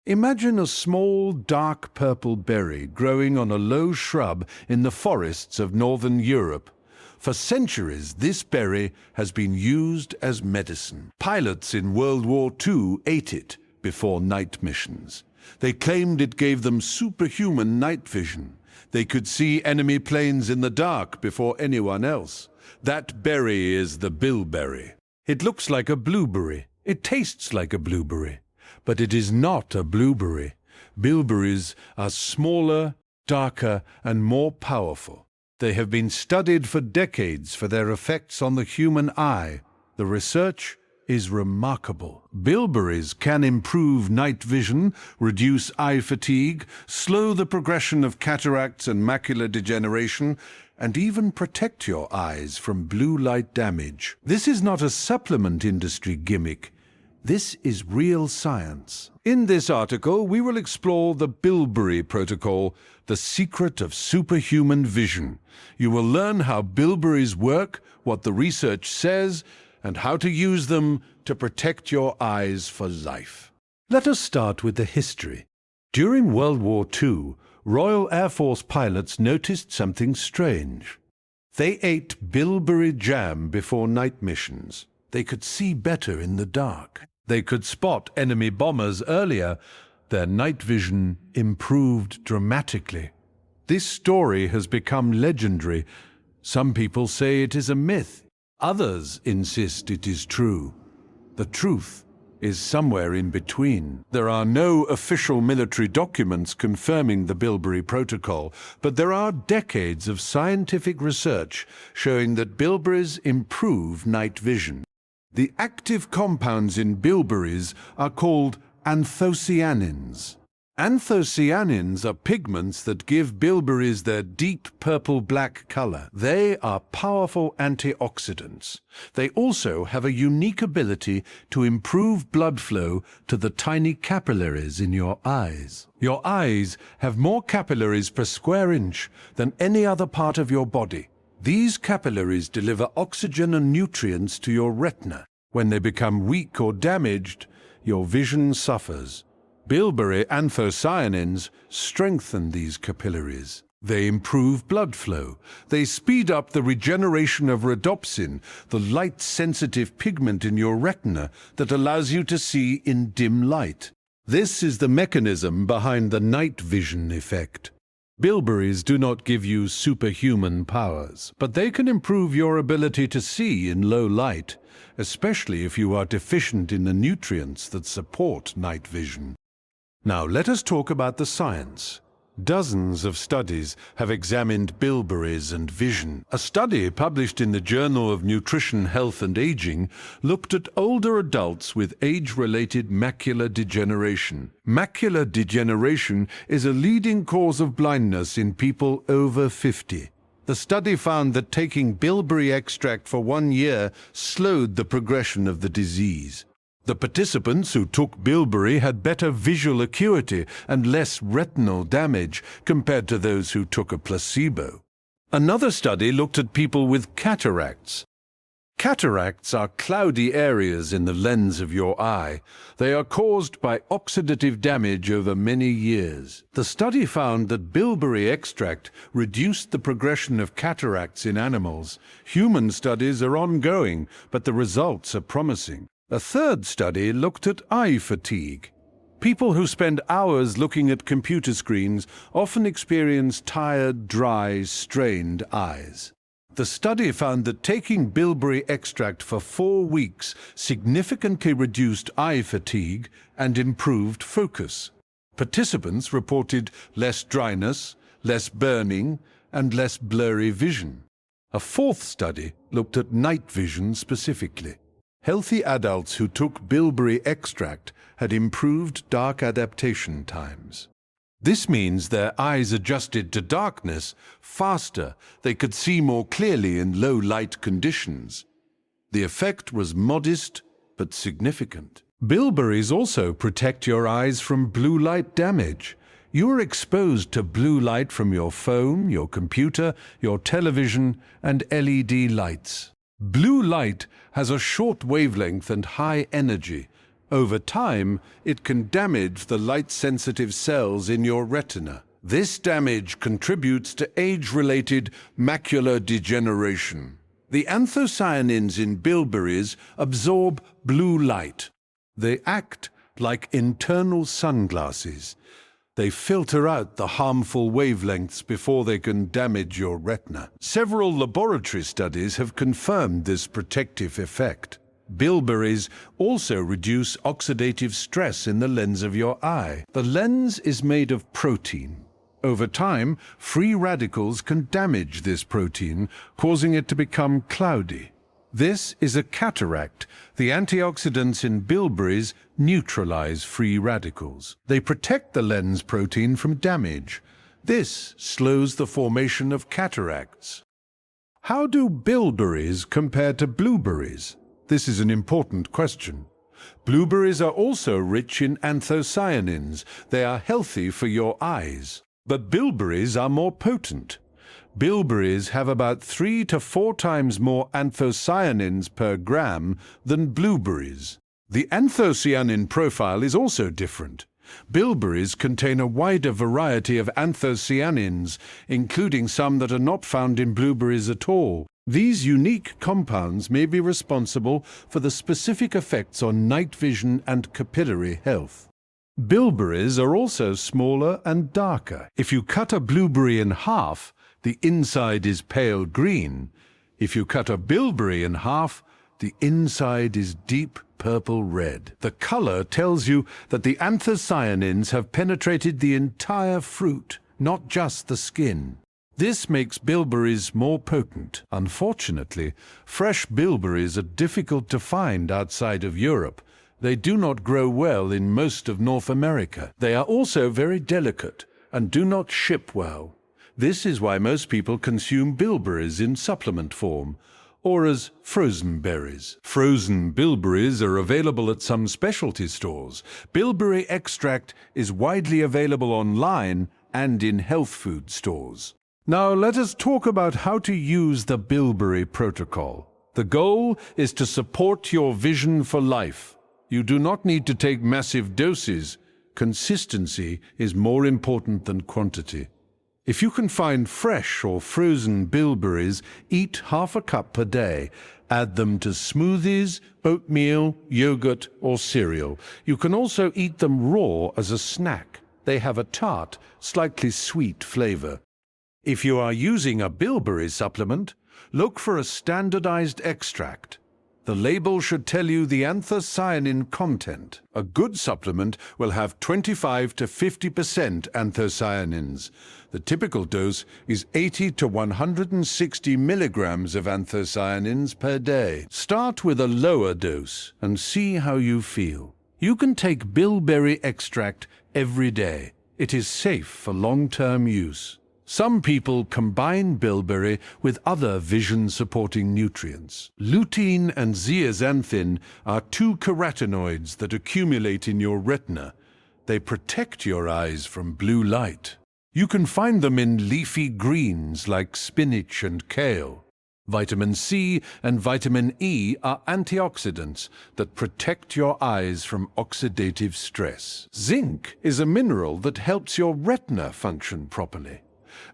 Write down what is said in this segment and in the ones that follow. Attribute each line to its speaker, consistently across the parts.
Speaker 1: Imagine a small, dark purple berry growing on a low shrub in the forests of northern Europe. For centuries, this berry has been used as medicine. Pilots in World War II ate it before night missions. They claimed it gave them superhuman night vision. They could see enemy planes in the dark before anyone else. That berry is the bilberry. It looks like a blueberry. It tastes like a blueberry. But it is not a blueberry. Bilberries are smaller, darker, and more powerful. They have been studied for decades for their effects on the human eye. The research is remarkable. Bilberries can improve night vision, reduce eye fatigue, slow the progression of cataracts and macular degeneration, and even protect your eyes from blue light damage. This is not a supplement industry gimmick. This is real science. In this article, we will explore the Bilberry protocol, the secret of superhuman vision. You will learn how bilberries work, what the research says, and how to use them to protect your eyes for life. Let us start with the history. During World War II, Royal Air Force pilots noticed something strange. They ate bilberry jam before night missions. They could see better in the dark. They could spot enemy bombers earlier. Their night vision improved dramatically. This story has become legendary. Some people say it is a myth. Others insist it is true. The truth is somewhere in between. There are no official military documents confirming the Bilberry protocol, but there are decades of scientific research showing that bilberries improve night vision. The active compounds in bilberries are called anthocyanins. Anthocyanins are pigments that give bilberries their deep purple-black color. They are powerful antioxidants. They also have a unique ability to improve blood flow to the tiny capillaries in your eyes. Your eyes have more capillaries per square inch than any other part of your body. These capillaries deliver oxygen and nutrients to your retina. When they become weak or damaged, your vision suffers. Bilberry anthocyanins strengthen these capillaries. They improve blood flow. They speed up the regeneration of rhodopsin, the light-sensitive pigment in your retina that allows you to see in dim light. This is the mechanism behind the night vision effect. Bilberries do not give you superhuman powers, but they can improve your ability to see in low light, especially if you are deficient in the nutrients that support night vision. Now let us talk about the science. Dozens of studies have examined bilberries and vision. A study published in the Journal of Nutrition, Health and Aging looked at older adults with age-related macular degeneration. Macular degeneration is a leading cause of blindness in people over 50. The study found that taking bilberry extract for 1 year slowed the progression of the disease. The participants who took bilberry had better visual acuity and less retinal damage compared to those who took a placebo. Another study looked at people with cataracts. Cataracts are cloudy areas in the lens of your eye. They are caused by oxidative damage over many years. The study found that bilberry extract reduced the progression of cataracts in animals. Human studies are ongoing, but the results are promising. A third study looked at eye fatigue. People who spend hours looking at computer screens often experience tired, dry, strained eyes. The study found that taking bilberry extract for 4 weeks significantly reduced eye fatigue and improved focus. Participants reported less dryness, less burning, and less blurry vision. A fourth study looked at night vision specifically. Healthy adults who took bilberry extract had improved dark adaptation times. This means their eyes adjusted to darkness faster. They could see more clearly in low light conditions. The effect was modest but significant. Bilberries also protect your eyes from blue light damage. You are exposed to blue light from your phone, your computer, your television, and LED lights. Blue light has a short wavelength and high energy. Over time, it can damage the light-sensitive cells in your retina. This damage contributes to age-related macular degeneration. The anthocyanins in bilberries absorb blue light. They act like internal sunglasses. They filter out the harmful wavelengths before they can damage your retina. Several laboratory studies have confirmed this protective effect. Bilberries also reduce oxidative stress in the lens of your eye. The lens is made of protein. Over time, free radicals can damage this protein, causing it to become cloudy. This is a cataract. The antioxidants in bilberries neutralize free radicals. They protect the lens protein from damage. This slows the formation of cataracts. How do bilberries compare to blueberries? This is an important question. Blueberries are also rich in anthocyanins. They are healthy for your eyes. But bilberries are more potent. Bilberries have about 3 to 4 times more anthocyanins per gram than blueberries. The anthocyanin profile is also different. Bilberries contain a wider variety of anthocyanins, including some that are not found in blueberries at all. These unique compounds may be responsible for the specific effects on night vision and capillary health. Bilberries are also smaller and darker. If you cut a blueberry in half, the inside is pale green. If you cut a bilberry in half, the inside is deep purple red. The color tells you that the anthocyanins have penetrated the entire fruit, not just the skin. This makes bilberries more potent. Unfortunately, fresh bilberries are difficult to find outside of Europe. They do not grow well in most of North America. They are also very delicate and do not ship well. This is why most people consume bilberries in supplement form or as frozen berries. Frozen bilberries are available at some specialty stores. Bilberry extract is widely available online and in health food stores. Now let us talk about how to use the Bilberry protocol. The goal is to support your vision for life. You do not need to take massive doses. Consistency is more important than quantity. If you can find fresh or frozen bilberries, eat half a cup per day. Add them to smoothies, oatmeal, yogurt, or cereal. You can also eat them raw as a snack. They have a tart, slightly sweet flavor. If you are using a bilberry supplement, look for a standardized extract. The label should tell you the anthocyanin content. A good supplement will have 25 to 50% anthocyanins. The typical dose is 80 to 160 milligrams of anthocyanins per day. Start with a lower dose and see how you feel. You can take bilberry extract every day. It is safe for long-term use. Some people combine bilberry with other vision-supporting nutrients. Lutein and zeaxanthin are 2 carotenoids that accumulate in your retina. They protect your eyes from blue light. You can find them in leafy greens like spinach and kale. Vitamin C and vitamin E are antioxidants that protect your eyes from oxidative stress. Zinc is a mineral that helps your retina function properly.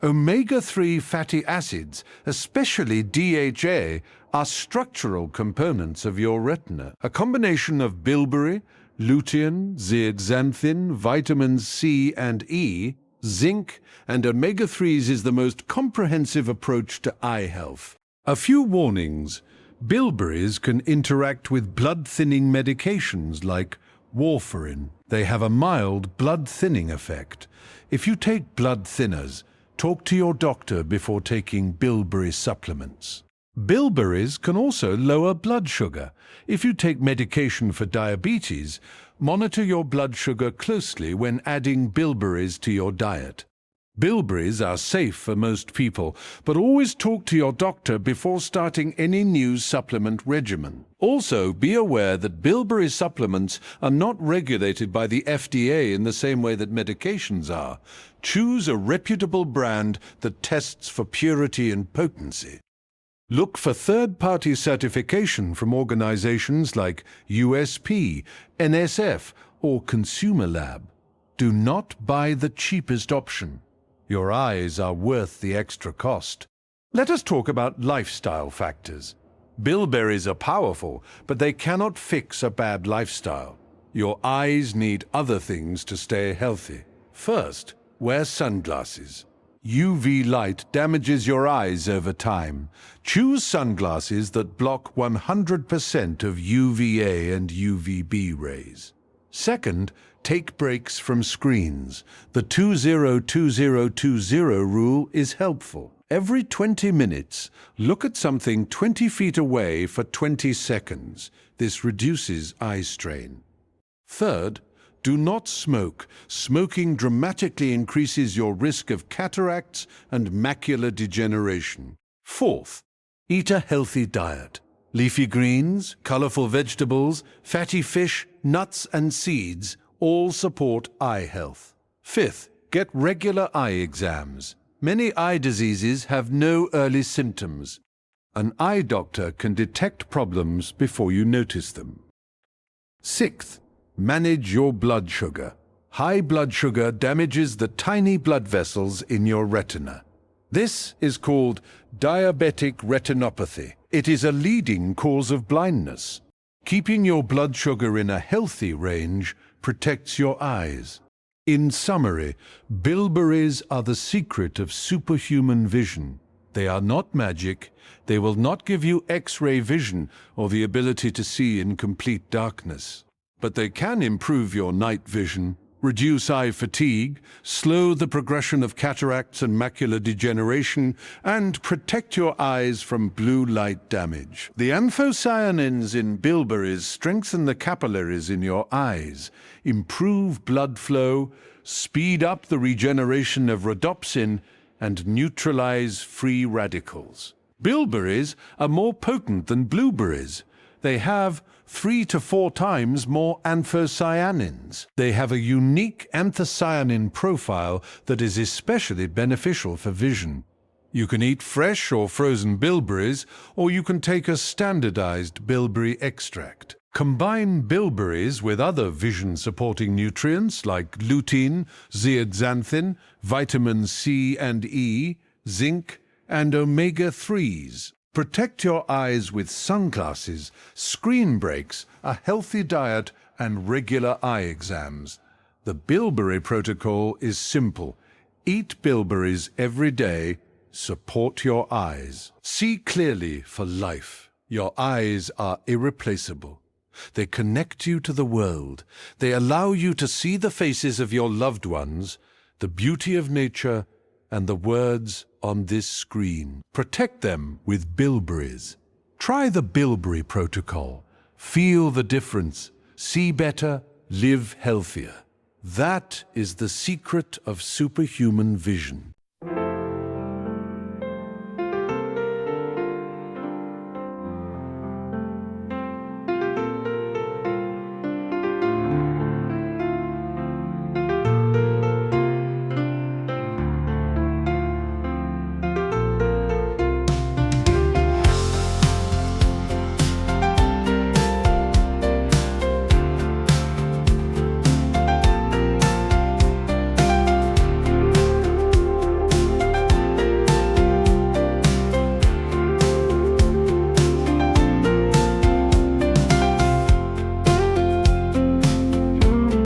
Speaker 1: Omega-3 fatty acids, especially DHA, are structural components of your retina. A combination of bilberry, lutein, zeaxanthin, vitamins C and E, zinc, and omega-3s is the most comprehensive approach to eye health. A few warnings. Bilberries can interact with blood-thinning medications like warfarin. They have a mild blood-thinning effect. If you take blood thinners, talk to your doctor before taking bilberry supplements. Bilberries can also lower blood sugar. If you take medication for diabetes, monitor your blood sugar closely when adding bilberries to your diet. Bilberries are safe for most people, but always talk to your doctor before starting any new supplement regimen. Also, be aware that bilberry supplements are not regulated by the FDA in the same way that medications are. Choose a reputable brand that tests for purity and potency. Look for third-party certification from organizations like USP, NSF, or Consumer Lab. Do not buy the cheapest option. Your eyes are worth the extra cost. Let us talk about lifestyle factors. Bilberries are powerful, but they cannot fix a bad lifestyle. Your eyes need other things to stay healthy. First, wear sunglasses. UV light damages your eyes over time. Choose sunglasses that block 100% of UVA and UVB rays. Second, take breaks from screens. The 20-20-20 rule is helpful. Every 20 minutes, look at something 20 feet away for 20 seconds. This reduces eye strain. Third, do not smoke. Smoking dramatically increases your risk of cataracts and macular degeneration. Fourth, eat a healthy diet. Leafy greens, colorful vegetables, fatty fish, nuts and seeds all support eye health. Fifth, get regular eye exams. Many eye diseases have no early symptoms. An eye doctor can detect problems before you notice them. Sixth, manage your blood sugar. High blood sugar damages the tiny blood vessels in your retina. This is called diabetic retinopathy. It is a leading cause of blindness. Keeping your blood sugar in a healthy range protects your eyes. In summary, bilberries are the secret of superhuman vision. They are not magic. They will not give you X-ray vision or the ability to see in complete darkness. But they can improve your night vision, reduce eye fatigue, slow the progression of cataracts and macular degeneration, and protect your eyes from blue light damage. The anthocyanins in bilberries strengthen the capillaries in your eyes, improve blood flow, speed up the regeneration of rhodopsin, and neutralize free radicals. Bilberries are more potent than blueberries. They have 3 to 4 times more anthocyanins. They have a unique anthocyanin profile that is especially beneficial for vision. You can eat fresh or frozen bilberries, or you can take a standardized bilberry extract. Combine bilberries with other vision-supporting nutrients like lutein, zeaxanthin, vitamin C and E, zinc, and omega-3s. Protect your eyes with sunglasses, screen breaks, a healthy diet, and regular eye exams. The bilberry protocol is simple. Eat bilberries every day. Support your eyes. See clearly for life. Your eyes are irreplaceable. They connect you to the world. They allow you to see the faces of your loved ones, the beauty of nature, and the words on this screen. Protect them with bilberries. Try the bilberry protocol. Feel the difference. See better, live healthier. That is the secret of superhuman vision.